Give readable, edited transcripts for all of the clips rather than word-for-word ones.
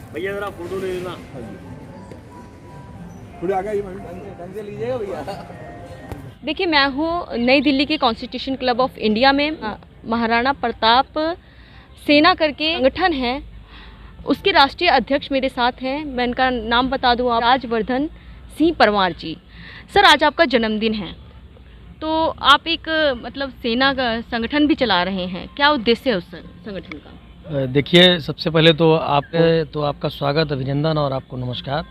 भैया जरा फोटो ले लेना। थोड़ी आगे ढंग से लीजिएगा भैया। देखिए, मैं हूँ नई दिल्ली के कॉन्स्टिट्यूशन क्लब ऑफ इंडिया में। महाराणा प्रताप सेना करके संगठन है, उसके राष्ट्रीय अध्यक्ष मेरे साथ हैं। मैं इनका नाम बता दूँ, राजवर्धन सिंह परमार जी। सर, आज आपका जन्मदिन है, तो आप एक मतलब सेना का संगठन भी चला रहे हैं, क्या उद्देश्य है उस संगठन का? देखिए, सबसे पहले तो आपका स्वागत, अभिनंदन और आपको नमस्कार।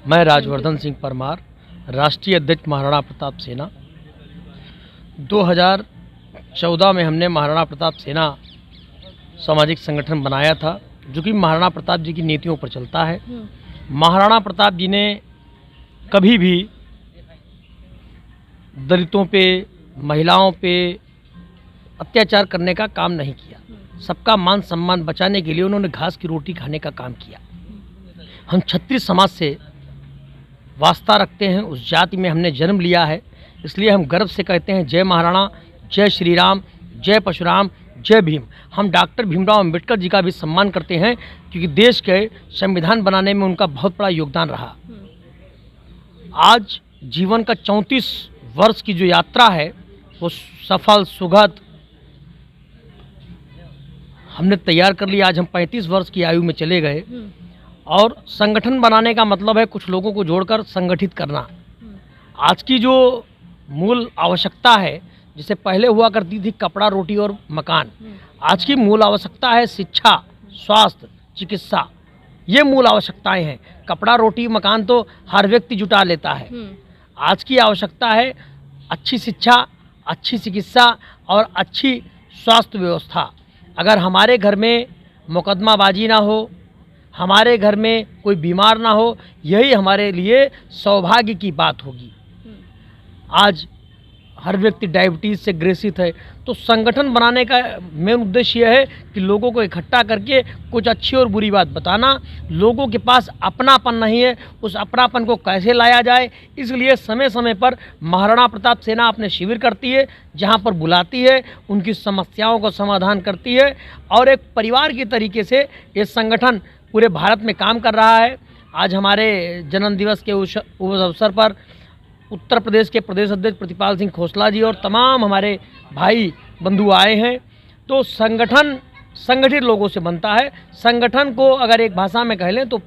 मैं राजवर्धन सिंह परमार, राष्ट्रीय अध्यक्ष महाराणा प्रताप सेना। 2014 में हमने महाराणा प्रताप सेना सामाजिक संगठन बनाया था, जो कि महाराणा प्रताप जी की नीतियों पर चलता है। महाराणा प्रताप जी ने कभी भी दलितों पे, महिलाओं पे अत्याचार करने का काम नहीं किया। सबका मान सम्मान बचाने के लिए उन्होंने घास की रोटी खाने का काम किया। हम क्षत्रिय समाज से वास्ता रखते हैं, उस जाति में हमने जन्म लिया है, इसलिए हम गर्व से कहते हैं जय महाराणा, जय श्री राम, जय परशुराम, जय भीम। हम डॉक्टर भीमराव अंबेडकर जी का भी सम्मान करते हैं, क्योंकि देश के संविधान बनाने में उनका बहुत बड़ा योगदान रहा। आज जीवन का 34 वर्ष की जो यात्रा है वो सफल सुखद हमने तैयार कर लिया। आज हम 35 वर्ष की आयु में चले गए। और संगठन बनाने का मतलब है कुछ लोगों को जोड़कर संगठित करना। आज की जो मूल आवश्यकता है, जिसे पहले हुआ करती थी कपड़ा, रोटी और मकान, आज की मूल आवश्यकता है शिक्षा, स्वास्थ्य, चिकित्सा। ये मूल आवश्यकताएं हैं। कपड़ा, रोटी, मकान तो हर व्यक्ति जुटा लेता है। आज की आवश्यकता है अच्छी शिक्षा, अच्छी चिकित्सा और अच्छी स्वास्थ्य व्यवस्था। अगर हमारे घर में मुकदमाबाजी ना हो, हमारे घर में कोई बीमार ना हो, यही हमारे लिए सौभाग्य की बात होगी। आज हर व्यक्ति डायबिटीज़ से ग्रसित है, तो संगठन बनाने का मेन उद्देश्य यह है कि लोगों को इकट्ठा करके कुछ अच्छी और बुरी बात बताना। लोगों के पास अपनापन नहीं है, उस अपनापन को कैसे लाया जाए, इसलिए समय समय पर महाराणा प्रताप सेना अपने शिविर करती है, जहां पर बुलाती है, उनकी समस्याओं का समाधान करती है और एक परिवार की तरीके से ये संगठन पूरे भारत में काम कर रहा है। आज हमारे जन्म दिवस के उस अवसर पर उत्तर प्रदेश के प्रदेश अध्यक्ष प्रतिपाल सिंह खोसला जी और तमाम हमारे भाई बंधु आए हैं। तो संगठन संगठित लोगों से बनता है। संगठन को अगर एक भाषा में कह लें तो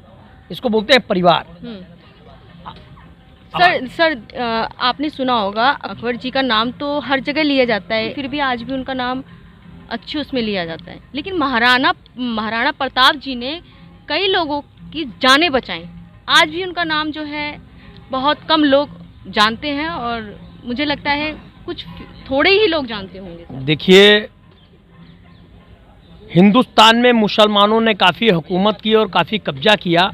इसको बोलते हैं परिवार। सर, आपने सुना होगा अकबर जी का नाम तो हर जगह लिया जाता है, फिर भी आज भी उनका नाम अच्छे उसमें लिया जाता है। लेकिन महाराणा प्रताप जी ने कई लोगों की जानें बचाई। आज भी उनका नाम जो है बहुत कम लोग जानते हैं, और मुझे लगता है कुछ थोड़े ही लोग जानते होंगे। देखिए, हिंदुस्तान में मुसलमानों ने काफ़ी हुकूमत की और काफ़ी कब्जा किया।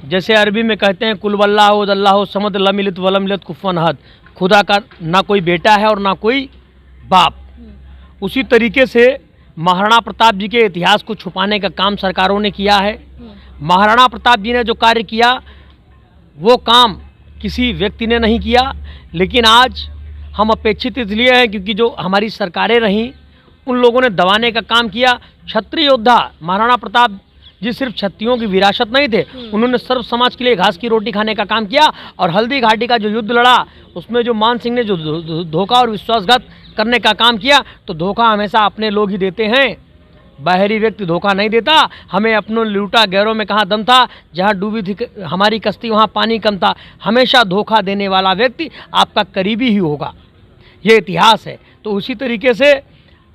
जैसे अरबी में कहते हैं कुल वल्लाहु दल्लाहु समद लम यलिद वलम यूलद कुफुवन अहद, खुदा का ना कोई बेटा है और ना कोई बाप। उसी तरीके से महाराणा प्रताप जी के इतिहास को छुपाने का काम सरकारों ने किया है। महाराणा प्रताप जी ने जो कार्य किया वो काम किसी व्यक्ति ने नहीं किया, लेकिन आज हम अपेक्षित इसलिए हैं क्योंकि जो हमारी सरकारें रहीं उन लोगों ने दबाने का काम किया। क्षत्रिय योद्धा महाराणा प्रताप जी सिर्फ क्षत्रियों की विरासत नहीं थे, उन्होंने सर्व समाज के लिए घास की रोटी खाने का काम किया। और हल्दी घाटी का जो युद्ध लड़ा, उसमें जो मान सिंह ने जो धोखा और विश्वासघात करने का काम किया, तो धोखा हमेशा अपने लोग ही देते हैं, बाहरी व्यक्ति धोखा नहीं देता। हमें अपनों लूटा गैरों में कहाँ दम था, जहाँ डूबी थी हमारी कश्ती वहाँ पानी कम था। हमेशा धोखा देने वाला व्यक्ति आपका करीबी ही होगा, ये इतिहास है। तो उसी तरीके से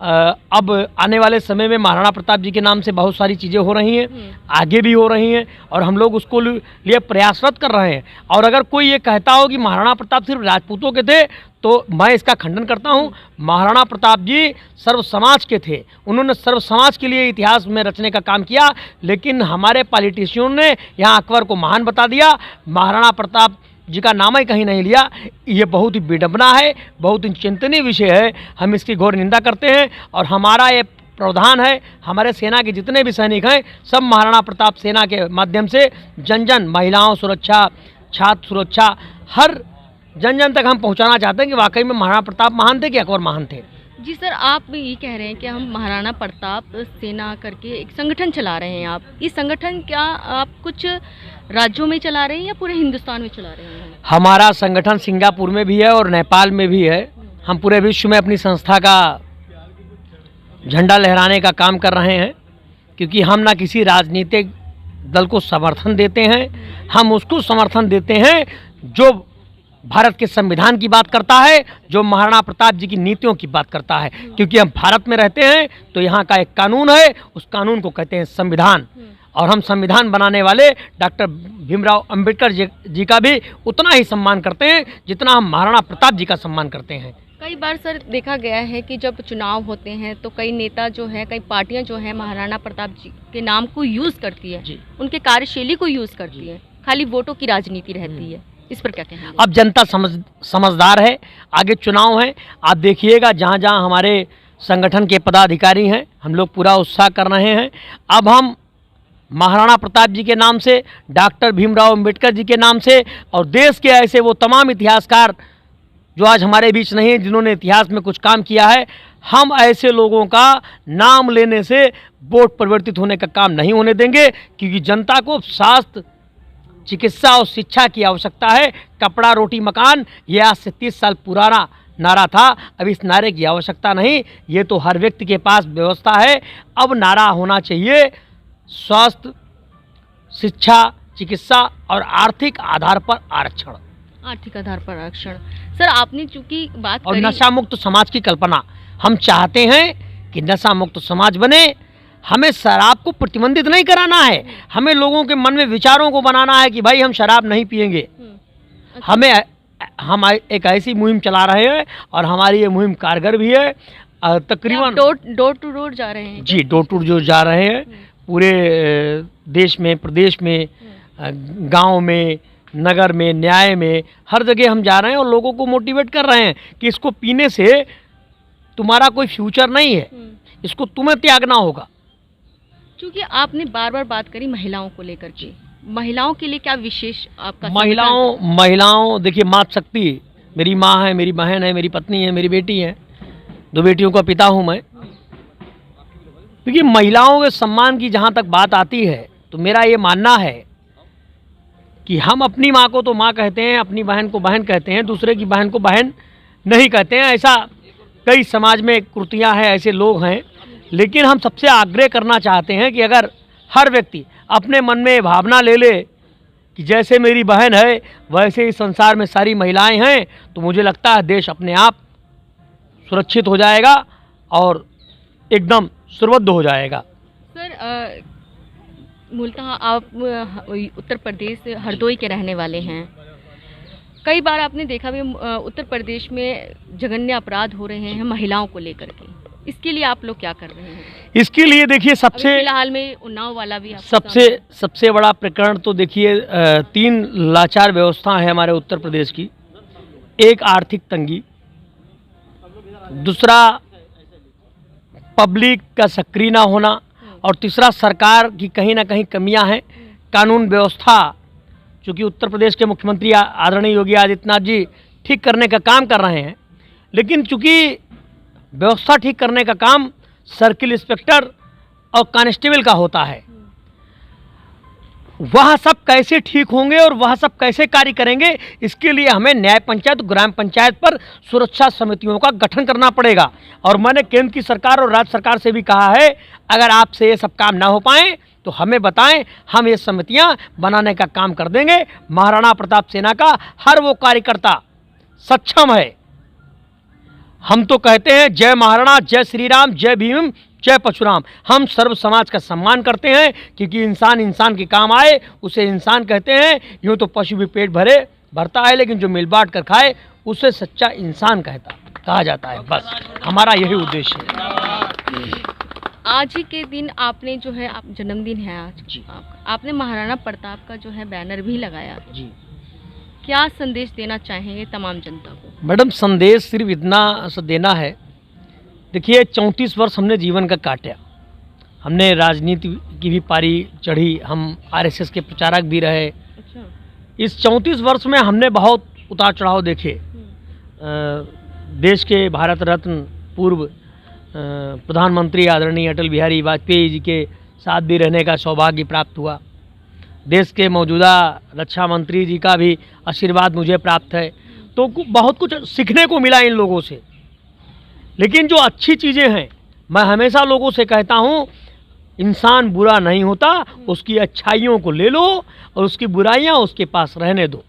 अब आने वाले समय में महाराणा प्रताप जी के नाम से बहुत सारी चीज़ें हो रही हैं, आगे भी हो रही हैं, और हम लोग उसको लिए प्रयासरत कर रहे हैं। और अगर कोई ये कहता हो कि महाराणा प्रताप सिर्फ राजपूतों के थे, तो मैं इसका खंडन करता हूँ। महाराणा प्रताप जी सर्व समाज के थे, उन्होंने सर्व समाज के लिए इतिहास में रचने का काम किया। लेकिन हमारे पॉलिटिशियनों ने यहाँ अकबर को महान बता दिया, महाराणा प्रताप जी का नाम ही कहीं नहीं लिया। ये बहुत ही विडंबना है, बहुत ही चिंतनीय विषय है। हम इसकी घोर निंदा करते हैं, और हमारा ये प्रावधान है, हमारे सेना के जितने भी सैनिक हैं सब महाराणा प्रताप सेना के माध्यम से जन जन, महिलाओं सुरक्षा, छात्र सुरक्षा, हर जन जन तक हम पहुंचाना चाहते हैं कि वाकई में महाराणा प्रताप महान थे कि अकबर महान थे। जी सर, आप ये कह रहे हैं कि हम महाराणा प्रताप सेना करके एक संगठन चला रहे हैं। आप ये संगठन क्या आप कुछ राज्यों में चला रहे हैं या पूरे हिंदुस्तान में चला रहे हैं? हमारा संगठन सिंगापुर में भी है और नेपाल में भी है। हम पूरे विश्व में अपनी संस्था का झंडा लहराने का काम कर रहे हैं, क्योंकि हम ना किसी राजनीतिक दल को समर्थन देते हैं, हम उसको समर्थन देते हैं जो भारत के संविधान की बात करता है, जो महाराणा प्रताप जी की नीतियों की बात करता है। क्योंकि हम भारत में रहते हैं तो यहाँ का एक कानून है, उस कानून को कहते हैं संविधान। और हम संविधान बनाने वाले डॉक्टर भीमराव अंबेडकर जी का भी उतना ही सम्मान करते हैं जितना हम महाराणा प्रताप जी का सम्मान करते हैं। कई बार सर देखा गया है कि जब चुनाव होते हैं तो कई नेता जो है, कई पार्टियां जो है महाराणा प्रताप जी के नाम को यूज़ करती है, उनके कार्यशैली को यूज़ करती है, खाली वोटों की राजनीति रहती है। इस पर क्या कहेंगे? अब जनता समझदार है, आगे चुनाव है, आप देखिएगा जहाँ जहाँ हमारे संगठन के पदाधिकारी हैं, हम लोग पूरा उत्साह कर रहे हैं। अब हम महाराणा प्रताप जी के नाम से, डॉक्टर भीमराव अंबेडकर जी के नाम से और देश के ऐसे वो तमाम इतिहासकार जो आज हमारे बीच नहीं हैं, जिन्होंने इतिहास में कुछ काम किया है, हम ऐसे लोगों का नाम लेने से वोट परिवर्तित होने का काम नहीं होने देंगे। क्योंकि जनता को स्वास्थ्य, चिकित्सा और शिक्षा की आवश्यकता है। कपड़ा रोटी मकान, ये आज से 30 साल पुराना नारा था, अब इस नारे की आवश्यकता नहीं, ये तो हर व्यक्ति के पास व्यवस्था है। अब नारा होना चाहिए स्वास्थ्य, शिक्षा, चिकित्सा और आर्थिक आधार पर आरक्षण। आर्थिक आधार पर आरक्षण। सर, आपने चूंकि बात और करी नशा मुक्त समाज की कल्पना, हम चाहते हैं कि नशा मुक्त समाज बने। हमें शराब को प्रतिबंधित नहीं कराना है, हमें लोगों के मन में विचारों को बनाना है कि भाई हम शराब नहीं पिएंगे। हम एक ऐसी मुहिम चला रहे हैं और हमारी ये मुहिम कारगर भी है। तकरीबन डोर टू डोर जा रहे हैं जी, डोर टू डोर जा रहे हैं पूरे देश में, प्रदेश में, गांव में, नगर में, न्याय में, हर जगह हम जा रहे हैं और लोगों को मोटिवेट कर रहे हैं कि इसको पीने से तुम्हारा कोई फ्यूचर नहीं है, इसको तुम्हें त्यागना होगा। क्योंकि आपने बार बार बात करी महिलाओं को लेकर के, महिलाओं के लिए क्या विशेष आपका? महिलाओं देखिए, मातृशक्ति, मेरी माँ है, मेरी बहन है, मेरी पत्नी है, मेरी बेटी है, 2 बेटियों का पिता हूँ मैं। क्योंकि महिलाओं के सम्मान की जहाँ तक बात आती है तो मेरा ये मानना है कि हम अपनी माँ को तो माँ कहते हैं, अपनी बहन को बहन कहते हैं, दूसरे की बहन को बहन नहीं कहते हैं। ऐसा कई समाज में कुर्तियाँ हैं, ऐसे लोग हैं। लेकिन हम सबसे आग्रह करना चाहते हैं कि अगर हर व्यक्ति अपने मन में भावना ले ले कि जैसे मेरी बहन है वैसे ही संसार में सारी महिलाएं हैं, तो मुझे लगता है देश अपने आप सुरक्षित हो जाएगा और एकदम सुरबद्ध हो जाएगा। सर, मूलतः आप उत्तर प्रदेश हरदोई के रहने वाले हैं। कई बार आपने देखा भी उत्तर प्रदेश में जघन्य अपराध हो रहे हैं महिलाओं को लेकर के, इसके लिए आप लोग क्या कर रहे हैं? इसके लिए देखिए, सबसे फिलहाल में उन्नाव वाला भी सबसे बड़ा प्रकरण तो देखिए, 3 लाचार व्यवस्था है हमारे उत्तर प्रदेश की। एक आर्थिक तंगी, दूसरा पब्लिक का सक्रिय ना होना और तीसरा सरकार की कहीं ना कहीं कमियां हैं। कानून व्यवस्था चूँकि उत्तर प्रदेश के मुख्यमंत्री आदरणीय योगी आदित्यनाथ जी ठीक करने का काम कर रहे हैं, लेकिन चूँकि व्यवस्था ठीक करने का काम सर्किल इंस्पेक्टर और कांस्टेबल का होता है, वह सब कैसे ठीक होंगे और वह सब कैसे कार्य करेंगे, इसके लिए हमें न्याय पंचायत, ग्राम पंचायत पर सुरक्षा समितियों का गठन करना पड़ेगा। और मैंने केंद्र की सरकार और राज्य सरकार से भी कहा है, अगर आपसे ये सब काम ना हो पाए तो हमें बताएं, हम ये समितियां बनाने का काम कर देंगे। महाराणा प्रताप सेना का हर वो कार्यकर्ता सक्षम है। हम तो कहते हैं जय महाराणा, जय श्री राम, जय भीम, जय परशुराम। हम सर्व समाज का सम्मान करते हैं, क्योंकि इंसान इंसान के काम आए उसे इंसान कहते हैं। यूँ तो पशु भी पेट भरता है, लेकिन जो मिल बांट कर खाए उसे सच्चा इंसान कहा जाता है। बस हमारा यही उद्देश्य है। आज ही के दिन आपने जो है, आप जन्मदिन है आज जी, आपने महाराणा प्रताप का जो है बैनर भी लगाया जी। क्या संदेश देना चाहेंगे तमाम जनता को? मैडम, संदेश सिर्फ इतना सा देना है, देखिए 34 वर्ष हमने जीवन का काटा, हमने राजनीति की भी पारी चढ़ी, हम आरएसएस के प्रचारक भी रहे। अच्छा। इस 34 वर्ष में हमने बहुत उतार चढ़ाव देखे। देश के भारत रत्न पूर्व प्रधानमंत्री आदरणीय अटल बिहारी वाजपेयी जी के साथ भी रहने का सौभाग्य प्राप्त हुआ। देश के मौजूदा रक्षा मंत्री जी का भी आशीर्वाद मुझे प्राप्त है। तो बहुत कुछ सीखने को मिला इन लोगों से। लेकिन जो अच्छी चीज़ें हैं, मैं हमेशा लोगों से कहता हूँ, इंसान बुरा नहीं होता, उसकी अच्छाइयों को ले लो और उसकी बुराइयाँ उसके पास रहने दो,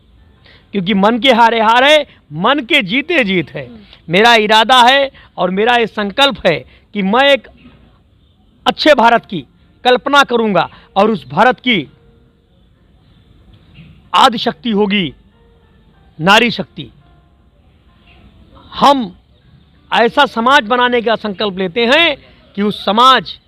क्योंकि मन के हारे हार है, मन के जीते जीत है। मेरा इरादा है और मेरा ये संकल्प है कि मैं एक अच्छे भारत की कल्पना करूंगा और उस भारत की आदि शक्ति होगी नारी शक्ति। हम ऐसा समाज बनाने का संकल्प लेते हैं कि उस समाज,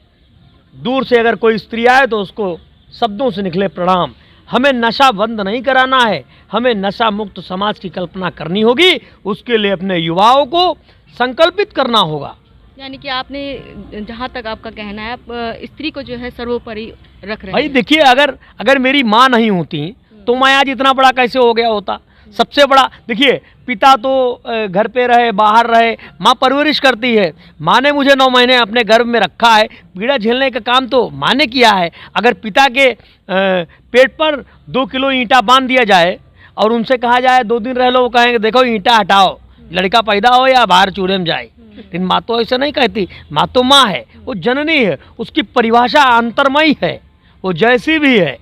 दूर से अगर कोई स्त्री आए तो उसको शब्दों से निकले प्रणाम। हमें नशा बंद नहीं कराना है, हमें नशा मुक्त समाज की कल्पना करनी होगी। उसके लिए अपने युवाओं को संकल्पित करना होगा। यानी कि आपने, जहाँ तक आपका कहना है, आप स्त्री को जो है सर्वोपरि रख रहे हैं। भाई देखिए, अगर मेरी माँ नहीं होती तो मैं आज इतना बड़ा कैसे हो गया होता। सबसे बड़ा देखिए, पिता तो घर पे रहे, बाहर रहे, माँ परवरिश करती है। माँ ने मुझे 9 महीने अपने गर्भ में रखा है। पीड़ा झेलने का काम तो माँ ने किया है। अगर पिता के पेट पर 2 किलो ईंटा बांध दिया जाए और उनसे कहा जाए 2 दिन रह लो, वो कहेंगे देखो ईंटा हटाओ, लड़का पैदा हो या बाहर चूड़े में जाए। लेकिन माँ तो ऐसा नहीं कहती। माँ तो माँ है, वो जननी है, उसकी परिभाषा अंतर्मयी है। वो जैसी भी है,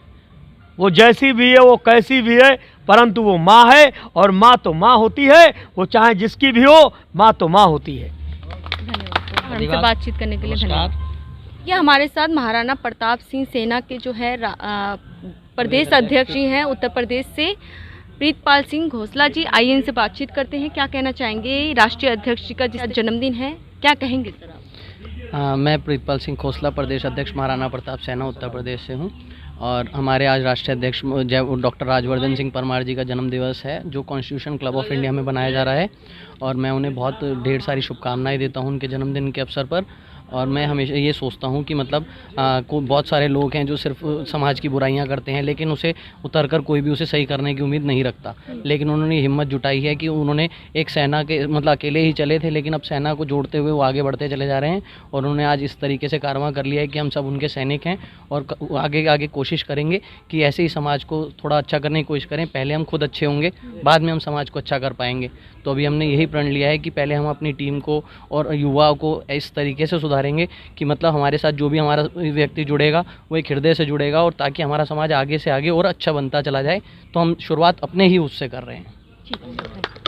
वो जैसी भी है, वो कैसी भी है, परंतु वो माँ है। और माँ तो माँ होती है, वो चाहे जिसकी भी हो, माँ तो माँ होती है। धन्यवाद हमसे बातचीत करने के लिए। धन्यवाद। ये हमारे साथ महाराणा प्रताप सिंह सेना के जो है प्रदेश अध्यक्ष जी हैं उत्तर प्रदेश से, प्रीतपाल सिंह घोसला जी। आइए इनसे बातचीत करते हैं। क्या कहना चाहेंगे? राष्ट्रीय अध्यक्ष जी का जिस जन्मदिन है, क्या कहेंगे सर आप? मैं प्रीतपाल सिंह घोसला, प्रदेश अध्यक्ष महाराणा प्रताप सेना उत्तर प्रदेश से हूँ। और हमारे आज राष्ट्रीय अध्यक्ष डॉक्टर राजवर्धन सिंह परमार जी का जन्म दिवस है, जो कॉन्स्टिट्यूशन क्लब ऑफ इंडिया में बनाया जा रहा है। और मैं उन्हें बहुत ढेर सारी शुभकामनाएं देता हूं उनके जन्मदिन के अवसर पर। और मैं हमेशा ये सोचता हूं कि मतलब बहुत सारे लोग हैं जो सिर्फ समाज की बुराइयां करते हैं, लेकिन उसे उतर कर कोई भी उसे सही करने की उम्मीद नहीं रखता। लेकिन उन्होंने हिम्मत जुटाई है कि उन्होंने एक सेना के मतलब अकेले ही चले थे, लेकिन अब सेना को जोड़ते हुए वो आगे बढ़ते चले जा रहे हैं। और उन्होंने आज इस तरीके से कारवां कर लिया है कि हम सब उनके सैनिक हैं और आगे आगे कोशिश करेंगे कि ऐसे ही समाज को थोड़ा अच्छा करने की कोशिश करें। पहले हम खुद अच्छे होंगे, बाद में हम समाज को अच्छा कर पाएंगे। तो अभी हमने यही प्रण लिया है कि पहले हम अपनी टीम को और युवाओं को इस तरीके से सुधारेंगे कि मतलब हमारे साथ जो भी हमारा व्यक्ति जुड़ेगा वो एक हृदय से जुड़ेगा, और ताकि हमारा समाज आगे से आगे और अच्छा बनता चला जाए। तो हम शुरुआत अपने ही उससे कर रहे हैं।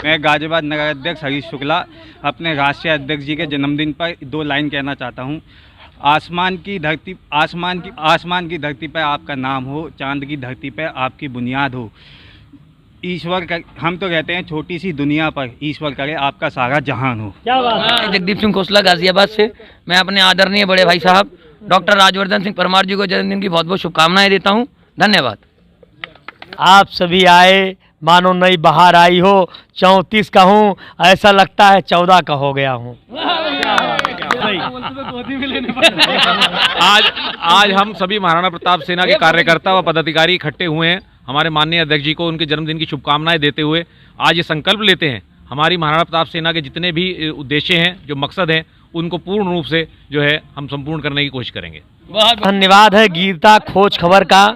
मैं गाजियाबाद नगर अध्यक्ष हरीश शुक्ला अपने राष्ट्रीय अध्यक्ष जी के जन्मदिन पर 2 लाइन कहना चाहता हूँ। आसमान की धरती पर आपका नाम हो, चांद की धरती पर आपकी बुनियाद हो। ईश्वर का, हम तो कहते हैं छोटी सी दुनिया पर ईश्वर करे आपका सारा जहान हो। क्या बात है। जगदीप सिंह खोसला गाजियाबाद से। मैं अपने आदरणीय बड़े भाई साहब डॉक्टर राजवर्धन सिंह परमार जी को जन्मदिन की बहुत बहुत शुभकामनाएं देता हूं। धन्यवाद। आप सभी आए, मानो नई बहार आई हो। 34 का हूँ, ऐसा लगता है 14 का हो गया हूँ। आज हम सभी महाराणा प्रताप सेना के कार्यकर्ता व पदाधिकारी इकट्ठे हुए हैं हमारे माननीय अध्यक्ष जी को उनके जन्मदिन की शुभकामनाएं देते हुए। आज ये संकल्प लेते हैं, हमारी महाराणा प्रताप सेना के जितने भी उद्देश्य हैं, जो मकसद हैं, उनको पूर्ण रूप से जो है हम संपूर्ण करने की कोशिश करेंगे। बहुत धन्यवाद है गीता खोज खबर का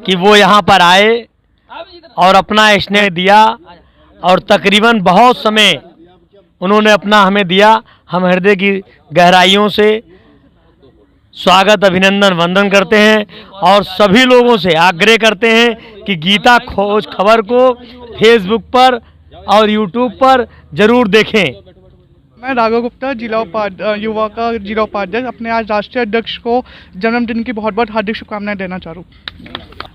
कि वो यहाँ पर आए और अपना स्नेह दिया, और तकरीबन बहुत समय उन्होंने अपना हमें दिया। हम हृदय की गहराइयों से स्वागत, अभिनंदन, वंदन करते हैं और सभी लोगों से आग्रह करते हैं कि गीता खोज खबर को फेसबुक पर और यूट्यूब पर जरूर देखें। मैं राघव गुप्ता, युवा का जिला उपाध्यक्ष, अपने आज राष्ट्रीय अध्यक्ष को जन्मदिन की बहुत बहुत हार्दिक शुभकामनाएं देना चाह रहा हूँ।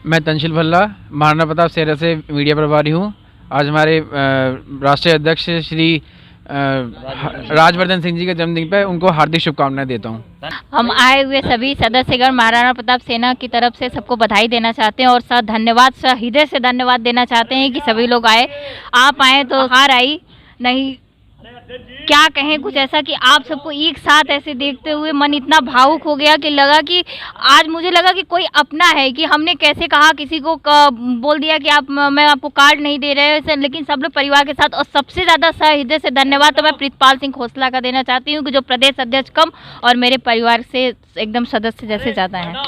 मैं तंशिल भल्ला, महाराणा प्रताप सेना से मीडिया प्रभारी हूँ। आज हमारे राष्ट्रीय अध्यक्ष श्री राजवर्धन सिंह जी के जन्मदिन पर उनको हार्दिक शुभकामनाएं देता हूं। हम आए हुए सभी सदस्यगण महाराणा प्रताप सेना की तरफ से सबको बधाई देना चाहते हैं और साथ धन्यवाद, हृदय से धन्यवाद देना चाहते हैं कि सभी लोग आए। आप आए तो हार आई नहीं, क्या कहें, कुछ ऐसा कि आप सबको एक साथ ऐसे देखते हुए मन इतना भावुक हो गया कि लगा कि आज मुझे लगा कि कोई अपना है, कि हमने कैसे कहा किसी को बोल दिया कि आप मैं आपको कार्ड नहीं दे रहे हैं, लेकिन सब लोग परिवार के साथ। और सबसे ज़्यादा हृदय से धन्यवाद तो मैं प्रीतपाल सिंह खोसला का देना चाहती हूँ कि जो प्रदेश अध्यक्ष कम और मेरे परिवार से एकदम सदस्य जैसे ज़्यादा हैं।